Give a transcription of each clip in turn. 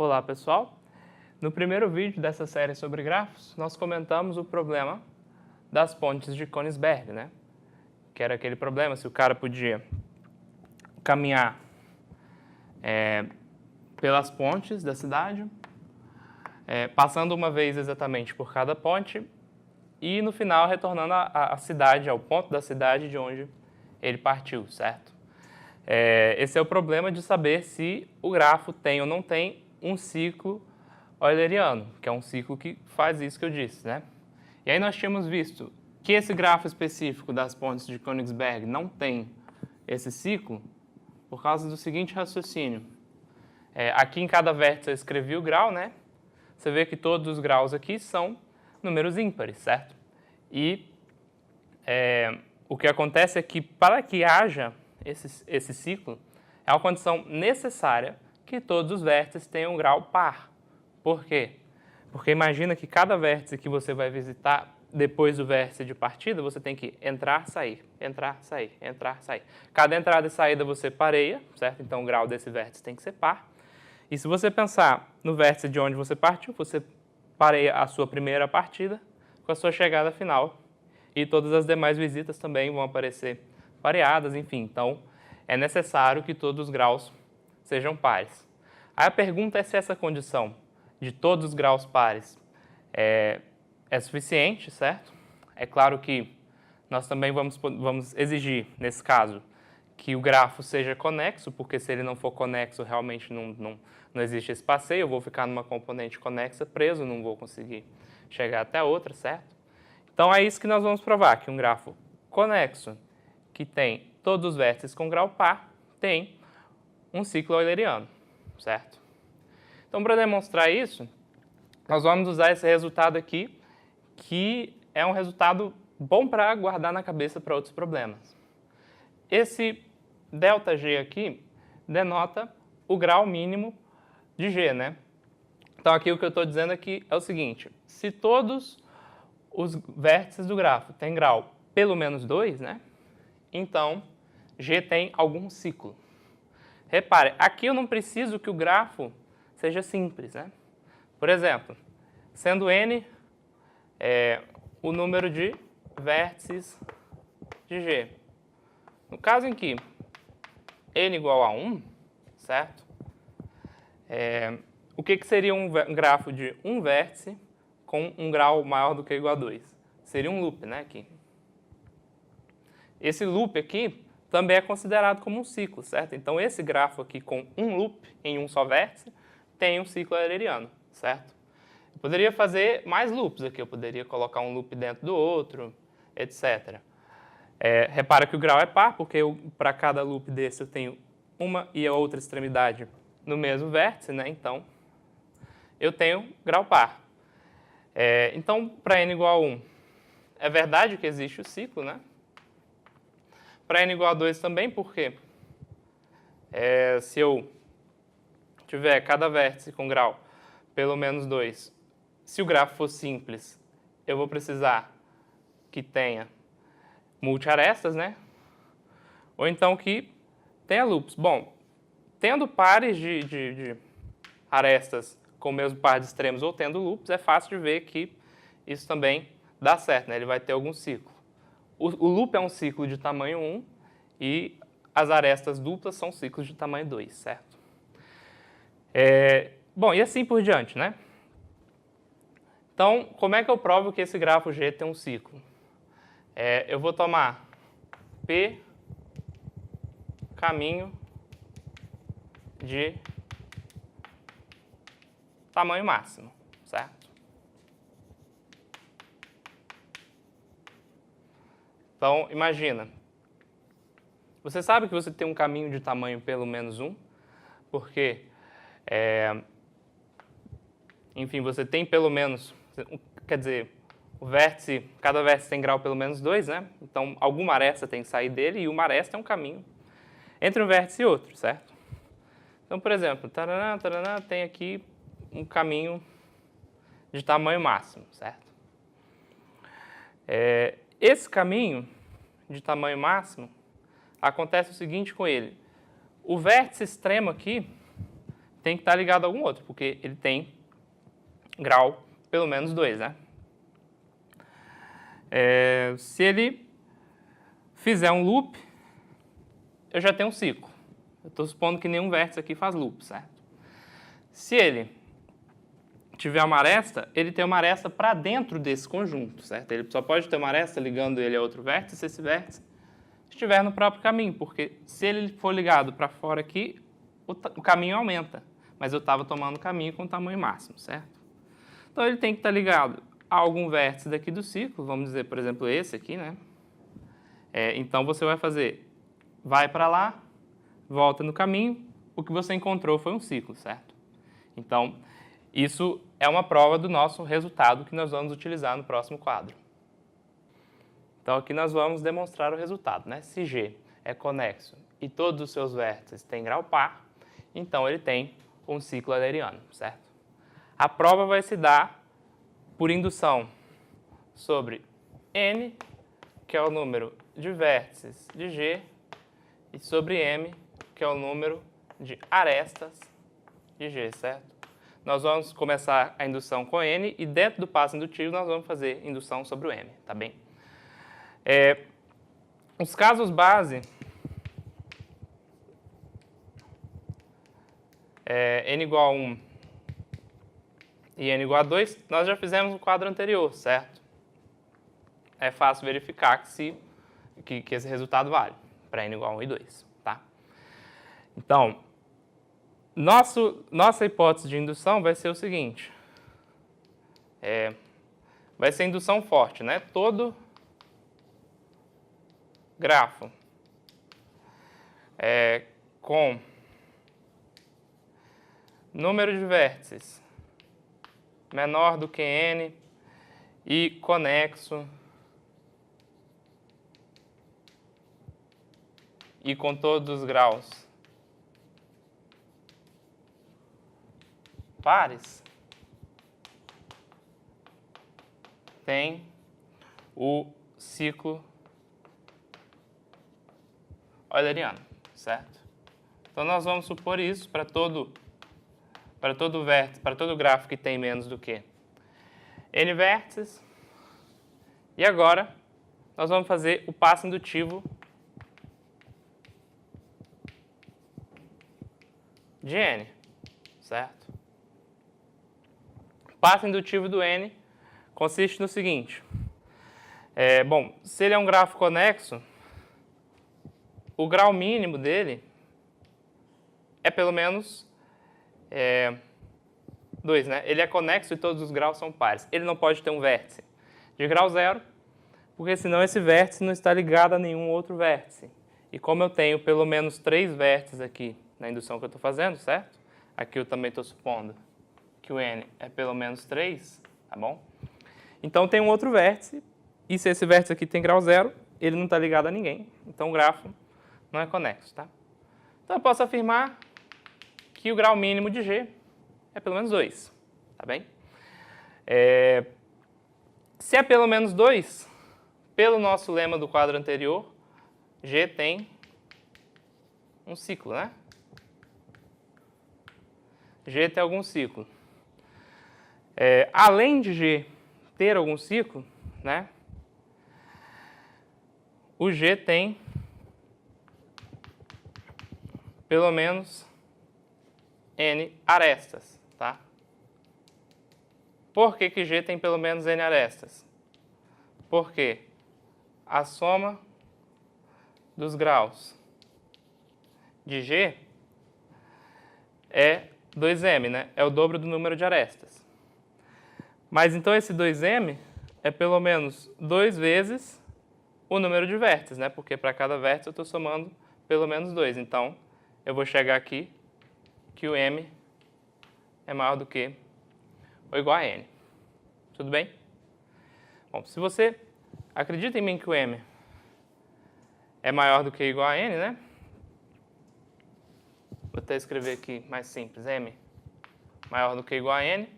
Olá, pessoal! No primeiro vídeo dessa série sobre grafos, nós comentamos o problema das pontes de Königsberg, né? Que era aquele problema se o cara podia caminhar pelas pontes da cidade, passando uma vez exatamente por cada ponte e no final retornando à cidade, ao ponto da cidade de onde ele partiu, certo? Esse é o problema de saber se o grafo tem ou não tem um ciclo euleriano, que é um ciclo que faz isso que eu disse, né? E aí nós tínhamos visto que esse grafo específico das pontes de Königsberg não tem esse ciclo por causa do seguinte raciocínio. Aqui em cada vértice eu escrevi o grau, né? Você vê que todos os graus aqui são números ímpares, certo? E o que acontece é que para que haja esse ciclo, é uma condição necessária que todos os vértices tenham um grau par. Por quê? Porque imagina que cada vértice que você vai visitar depois do vértice de partida, você tem que entrar, sair, entrar, sair, entrar, sair. Cada entrada e saída você pareia, certo? Então o grau desse vértice tem que ser par. E se você pensar no vértice de onde você partiu, você pareia a sua primeira partida com a sua chegada final. E todas as demais visitas também vão aparecer pareadas, enfim. Então é necessário que todos os graus sejam pares. Aí a pergunta é se essa condição de todos os graus pares é suficiente, certo? É claro que nós também vamos exigir, nesse caso, que o grafo seja conexo, porque se ele não for conexo, realmente não existe esse passeio, eu vou ficar numa componente conexa preso, não vou conseguir chegar até a outra, certo? Então é isso que nós vamos provar, que um grafo conexo, que tem todos os vértices com grau par, tem um ciclo euleriano, certo? Então, para demonstrar isso, nós vamos usar esse resultado aqui, que é um resultado bom para guardar na cabeça para outros problemas. Esse ΔG aqui denota o grau mínimo de G, né? Então, aqui o que eu estou dizendo aqui é o seguinte, se todos os vértices do grafo têm grau pelo menos 2, né? Então, G tem algum ciclo. Repare, aqui eu não preciso que o grafo seja simples, né? Por exemplo, sendo n o número de vértices de G. No caso em que n igual a 1, certo? O que seria um grafo de um vértice com um grau maior do que ou igual a 2? Seria um loop, né? Aqui. Esse loop aqui também é considerado como um ciclo, certo? Então, esse grafo aqui com um loop em um só vértice tem um ciclo euleriano, certo? Eu poderia fazer mais loops aqui, eu poderia colocar um loop dentro do outro, etc. Repara que o grau é par, porque para cada loop desse eu tenho uma e a outra extremidade no mesmo vértice, né? Então, eu tenho grau par. Então, para n igual a 1, é verdade que existe o ciclo, né? Para n igual a 2 também, porque se eu tiver cada vértice com grau pelo menos 2, se o grafo for simples, eu vou precisar que tenha multiarestas, né? Ou então que tenha loops. Bom, tendo pares de arestas com o mesmo par de extremos ou tendo loops, é fácil de ver que isso também dá certo, né? Ele vai ter algum ciclo. O loop é um ciclo de tamanho 1 e as arestas duplas são ciclos de tamanho 2, certo? Bom, e assim por diante, né? Então, como é que eu provo que esse grafo G tem um ciclo? Eu vou tomar P caminho de tamanho máximo, certo? Então, imagina, você sabe que você tem um caminho de tamanho pelo menos 1, porque, enfim, você tem pelo menos, quer dizer, cada vértice tem grau pelo menos 2, né? Então, alguma aresta tem que sair dele e uma aresta é um caminho entre um vértice e outro, certo? Então, por exemplo, taraná, taraná, tem aqui um caminho de tamanho máximo, certo? Esse caminho de tamanho máximo, acontece o seguinte com ele. O vértice extremo aqui tem que estar ligado a algum outro, porque ele tem grau pelo menos 2, né? Se ele fizer um loop, eu já tenho um ciclo. Eu estou supondo que nenhum vértice aqui faz loop, certo? Se ele tiver uma aresta, ele tem uma aresta para dentro desse conjunto, certo? Ele só pode ter uma aresta ligando ele a outro vértice se esse vértice estiver no próprio caminho, porque se ele for ligado para fora aqui, o caminho aumenta, mas eu estava tomando o caminho com o tamanho máximo, certo? Então ele tem que estar ligado a algum vértice daqui do ciclo, vamos dizer, por exemplo, esse aqui, né? Então você vai fazer, vai para lá, volta no caminho, o que você encontrou foi um ciclo, certo? Então, isso é uma prova do nosso resultado que nós vamos utilizar no próximo quadro. Então, aqui nós vamos demonstrar o resultado, né? Se G é conexo e todos os seus vértices têm grau par, então ele tem um ciclo aderiano, certo? A prova vai se dar por indução sobre N, que é o número de vértices de G, e sobre M, que é o número de arestas de G, certo? Nós vamos começar a indução com N e dentro do passo indutivo nós vamos fazer indução sobre o M, tá bem? Os casos base, N igual a 1 e N igual a 2, nós já fizemos no quadro anterior, certo? É fácil verificar que esse resultado vale para N igual a 1 e 2, tá? Então, nossa hipótese de indução vai ser o seguinte, vai ser indução forte, né? Todo grafo com número de vértices menor do que N e conexo e com todos os graus pares, tem o ciclo euleriano, certo? Então nós vamos supor isso para todo grafo que tem menos do que N vértices. E agora nós vamos fazer o passo indutivo de N, certo? O passo indutivo do N consiste no seguinte. Bom, se ele é um grafo conexo, o grau mínimo dele é pelo menos 2, né? Ele é conexo e todos os graus são pares. Ele não pode ter um vértice de grau 0, porque senão esse vértice não está ligado a nenhum outro vértice. E como eu tenho pelo menos 3 vértices aqui na indução que eu estou fazendo, certo? Aqui eu também estou supondo que o N é pelo menos 3, tá bom? Então tem um outro vértice, e se esse vértice aqui tem grau 0, ele não está ligado a ninguém, então o grafo não é conexo, tá? Então eu posso afirmar que o grau mínimo de G é pelo menos 2, tá bem? Se é pelo menos 2, pelo nosso lema do quadro anterior, G tem um ciclo, né? G tem algum ciclo. Além de G ter algum ciclo, né? O G tem pelo menos N arestas, tá? Por que G tem pelo menos N arestas? Porque a soma dos graus de G é 2m, né? É o dobro do número de arestas. Mas então esse 2m é pelo menos 2 vezes o número de vértices, né? Porque para cada vértice eu estou somando pelo menos 2. Então, eu vou chegar aqui que o m é maior do que ou igual a n. Tudo bem? Bom, se você acredita em mim que o m é maior do que ou igual a n, né? Vou até escrever aqui mais simples, m maior do que ou igual a n.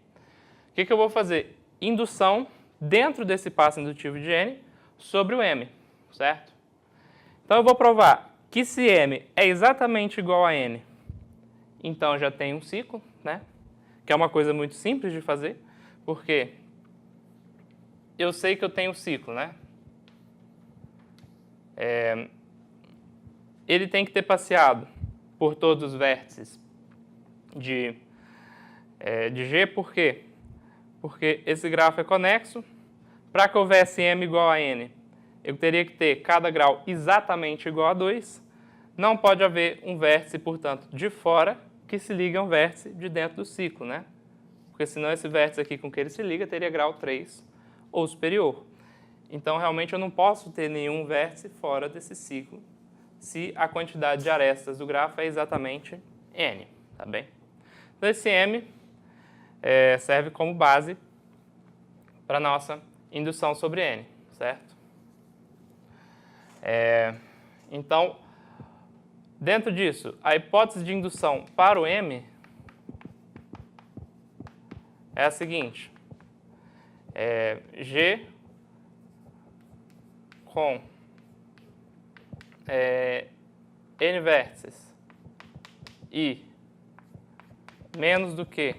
O que eu vou fazer? Indução dentro desse passo indutivo de n sobre o m, certo? Então eu vou provar que se m é exatamente igual a n então já tem um ciclo, né? Que é uma coisa muito simples de fazer, porque eu sei que eu tenho um ciclo, né? Ele tem que ter passeado por todos os vértices de G, por quê? Porque esse grafo é conexo. Para que houvesse m igual a n, eu teria que ter cada grau exatamente igual a 2. Não pode haver um vértice, portanto, de fora que se liga a um vértice de dentro do ciclo, né? Porque senão esse vértice aqui com que ele se liga teria grau 3 ou superior. Então, realmente, eu não posso ter nenhum vértice fora desse ciclo se a quantidade de arestas do grafo é exatamente n, tá bem? Então, esse m serve como base para a nossa indução sobre n, certo? Então, dentro disso, a hipótese de indução para o m é a seguinte. G com n vértices e menos do que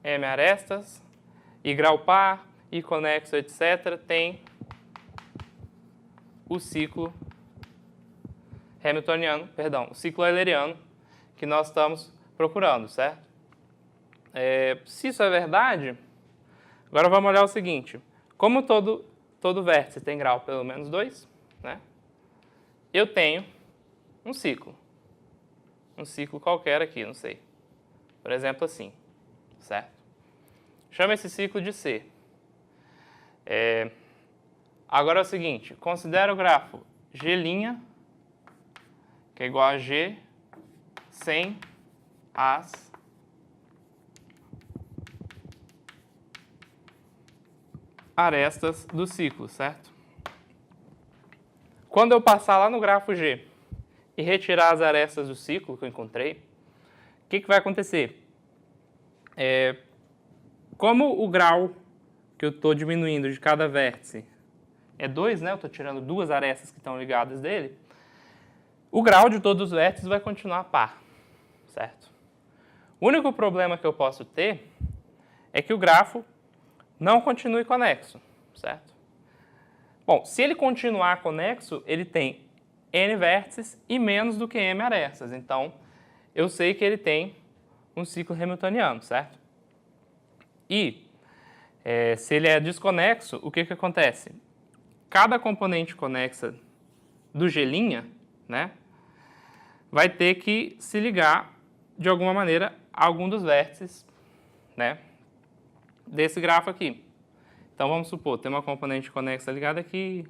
m arestas e grau par e conexo, etc., tem o ciclo hamiltoniano, perdão, o ciclo euleriano que nós estamos procurando, certo? Se isso é verdade, agora vamos olhar o seguinte. Como todo vértice tem grau pelo menos 2, né? Eu tenho um ciclo qualquer aqui, não sei. Por exemplo, assim, certo? Chama esse ciclo de C. Agora é o seguinte, considera o grafo G', que é igual a G sem as arestas do ciclo, certo? Quando eu passar lá no grafo G e retirar as arestas do ciclo que eu encontrei, o que vai acontecer? Como o grau que eu estou diminuindo de cada vértice é 2, né? Eu estou tirando 2 arestas que estão ligadas dele, o grau de todos os vértices vai continuar par, certo? O único problema que eu posso ter é que o grafo não continue conexo, certo? Bom, se ele continuar conexo, ele tem n vértices e menos do que m arestas. Então, eu sei que ele tem um ciclo hamiltoniano, certo? E se ele é desconexo, o que acontece? Cada componente conexa do G', né, vai ter que se ligar, de alguma maneira, a algum dos vértices, né, desse grafo aqui. Então, vamos supor, tem uma componente conexa ligada aqui,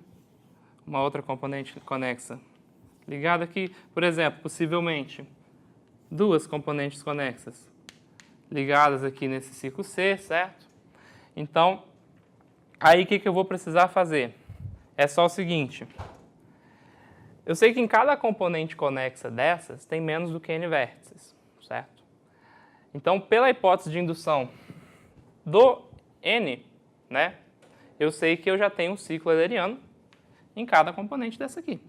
uma outra componente conexa ligada aqui. Por exemplo, possivelmente, 2 componentes conexas ligadas aqui nesse ciclo C, certo? Então, aí o que eu vou precisar fazer? É só o seguinte. Eu sei que em cada componente conexa dessas tem menos do que n vértices, certo? Então, pela hipótese de indução do n, né, eu sei que eu já tenho um ciclo euleriano em cada componente dessa aqui,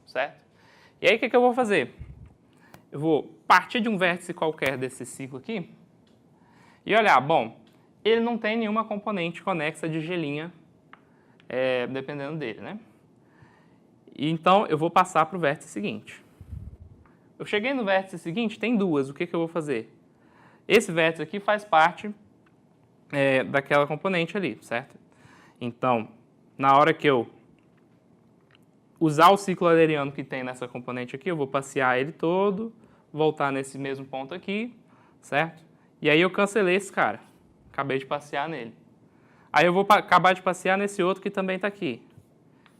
certo? E aí o que eu vou fazer? Eu vou partir de um vértice qualquer desse ciclo aqui e olhar, bom, ele não tem nenhuma componente conexa de G', dependendo dele, né? E então eu vou passar para o vértice seguinte. Eu cheguei no vértice seguinte, tem 2, o que eu vou fazer? Esse vértice aqui faz parte daquela componente ali, certo? Então, na hora que eu usar o ciclo euleriano que tem nessa componente aqui, eu vou passear ele todo, voltar nesse mesmo ponto aqui, certo? E aí eu cancelei esse cara, acabei de passear nele. Aí eu vou acabar de passear nesse outro que também está aqui.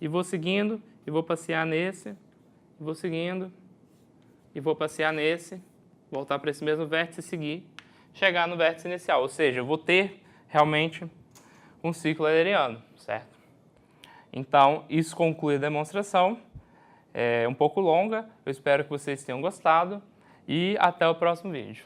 E vou seguindo, e vou passear nesse, e vou seguindo, e vou passear nesse, voltar para esse mesmo vértice e seguir, chegar no vértice inicial. Ou seja, eu vou ter realmente um ciclo euleriano, certo? Então, isso conclui a demonstração. É um pouco longa, eu espero que vocês tenham gostado e até o próximo vídeo.